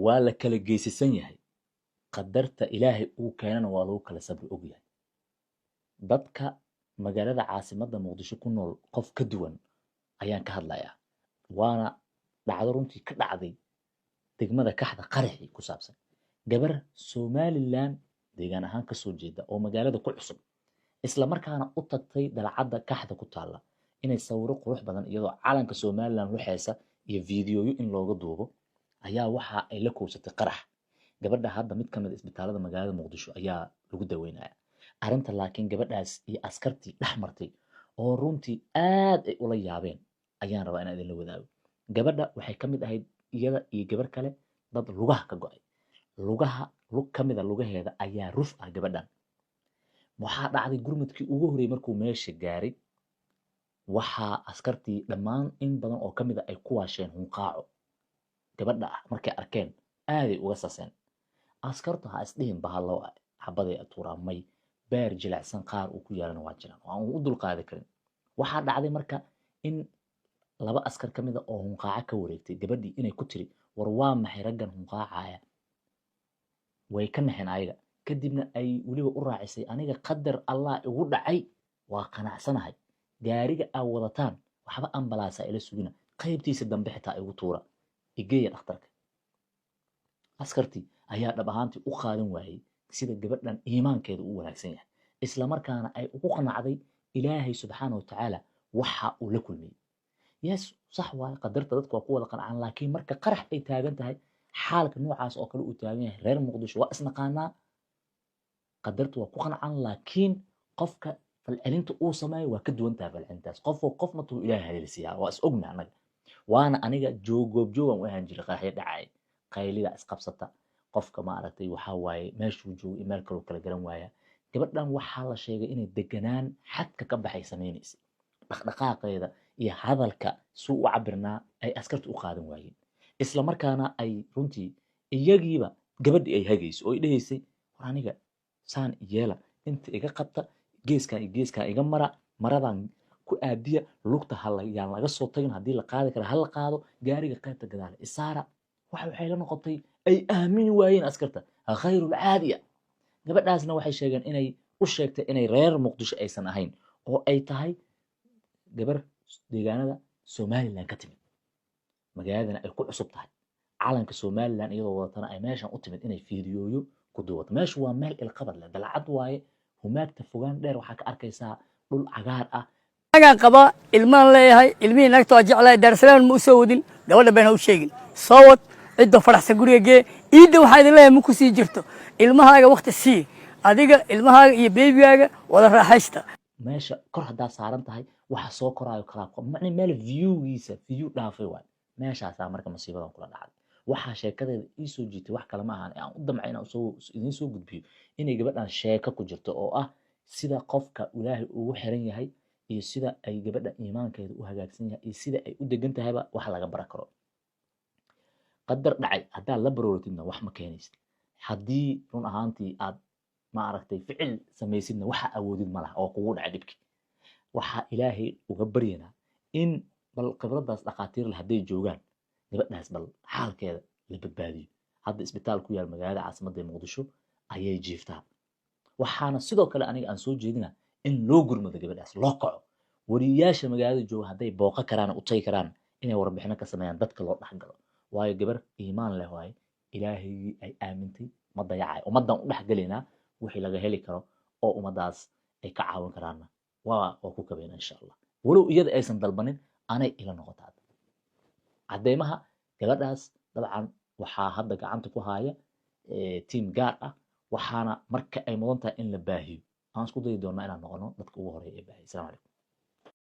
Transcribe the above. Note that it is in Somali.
waa la kala geesisan yahay qadarta ilaahay uu keenana waa lagu kala sabri og yahay dadka magaalada caasimadda muqdisho ku nool qof ka duwan ayaan ka hadlayaa waana dhacdo runtii ka dhacday degmada kaxda qaraxii ku saabsan gabar somaliland deegaan ahaan ka soo jeeda oo magaalada ku cusub isla markaana u tagtay dalcadda kaxda ku taalla inay sawiro qurux badan iyadoo calanka somaliland luxeesa iyo fiidiyoyo in looga duubo ayaa waxa ay la koobsatay qarax gabadha hadda mid ka mid isbitaalada magaalada muqdisho ayaa lagu daweynaya arrinta laakiin gabadhaas iyo askartii dhex martay oo runtii aad ay ula yaabeen ayaan rabaa inaan idinla wadaago gabadha waxay ka mid ahayd iyada iyo gabar kale dad lugaha ka go'ay lug ka mida lugaheeda ayaa ruf ah gabadhan waxaa dhacday gurmadkii ugu horreeyay markuu meesha gaaray waxaa askartii dhammaan in badan oo ka mid a ay ku waasheen hunqaaco gabadha ah markay arkeen aaday uga saseen askartu ha isdhihin bahalow xabaday atuuraan may beer jilicsan qaar uu ku yaalana waa jiraan oo aan u dulqaadi karin waxaa dhacday marka in laba askar ka mid a oo hunqaaco ka wareegtay gabadhii inay ku tiri war waa maxay raggan hunqaacaya way ka naxeen ayaga kadibna ay weliba u raacisay aniga qadar allah igu dhacay waa qanacsanahay gaariga aa wadataan waxba ambalaasa ila sugina qaybtiisa dambe xitaa igu tuura igeeya dhakhtarka askartii ayaa dhab ahaantii u qaadan waayey sida gabadhan iimaankeeda u wanaagsan yahay isla markaana ay ugu qanacday ilaahay subxaana wa tacaala waxa uu la kulmiyey yes sax waaye qadarta dadku waa ku wada qancaan laakiin marka qarax ay taagan tahay xaalka noocaas oo kale uu taagan yahay reer muqdisho waa isnaqaanaa qadartu waa ku qancan laakiin qofka falcelinta uu sameeyo waa ka duwan tahay falcelintaas qof matuu ilaahay haleelsiiyaa waa is ogna annaga waana aniga joogooban u ahaan jiray qaraxyo dhacay qaylida isqabsata qofka maaragtay waxaa waaye meeshuu joogo iyo meel kaloo kala garan waaya gabadhan waxaa la sheegay inay deganaan xadka ka baxay samaynaysay dhaqdhaqaaqeeda iyo hadalka suu u cabirnaa ay askarta u qaadan waayeen isla markaana ay runtii iyagiiba gabadhii ay hagayso oo ay dhahaysay war aniga saan yeela inta iga qabta geeskan iga maradan ku aadiya lugta yaan laga soo tagin haddii la qaadi kara hala qaado gaariga qaybta gadaale isaara waxay la noqotay ay aamini waayeen askarta khayrul caadiya gabadhaasna waxay sheegeen inay u sheegtay inay reer muqdisho aysan ahayn oo ay tahay gabar deegaanada somaliland ka timid magaaladana ay ku cusub tahay calanka somaliland iyadoo wadatana ay meeshan u timid inay fiidiyooyo ku duubato meeshu waa meel ilqabad leh dalcad waaye humaagta fogaan dheer waxaa ka arkaysaa dhul cagaar ah agaan qaba ilmaan leeyahay ilmihii naagta waa jeclahay daarsalaam ma u soo wadin gabadha bayna u sheegin soo wad cidda faraxsan guriga gee iidda waxaa idin leeyahay ma ku sii jirto ilmahaaga waqti sii adiga ilmahaaga iyo beebigaaga wada raaxaysta meesha kor haddaa saaran tahay waxa soo koraayo kalaabka macni meel view dhaafay waay meeshaasaa marka masiibadan kula dhacday waxaa sheekadeeda ii soo jiitay wax kale ma ahan aan u damcay inaan idiin soo gudbiyo inay gabadhan sheeko ku jirto oo ah sida qofka ilaahay ugu xiran yahay iyo sida ay gabadha iimaankeeda u hagaagsan yahay iyo sida ay u degan tahayba wax laga baran karo qadar dhacay haddaad la baroortidna wax ma keenaysid haddii run ahaantii aad maaragtay ficil samaysidna waxa awoodid ma laha oo kugu dhacay dhibkii waxaa ilaahay uga baryanaa in bal khibradaas dhakhaatiir leh hadday joogaan gabadhaas bal xaalkeeda la badbaadiyo hadda isbitaal ku yaal magaalada caasimadda ee muqdisho ayay jiiftaa waxaana sidoo kale aniga aan soo jeedina in loo gurmado gabadhaas loo kaco wariyaasha magaalada jooga hadday booqa karaan u tagi karaan inay warbixino ka sameeyaan dadka loo dhexgalo waayo gabar iimaan leh waaye ilaahayii ay aamintay ma dayacay ummaddan u dhexgelaynaa wixii laga heli karo oo ummadaas ay ka caawin karaanna waa ku kabayna insha allah walow iyada aysan dalbanin anay ila noqotaa cadeymaha gabadhaas dabcan waxaa hadda gacanta ku haya tiim gaar ah waxaana marka ay mudan tahay in la baahiyo aan isku dayi doonaa inaan noqono dadka ugu horeeya ee baahiya. Assalaamu calaykum.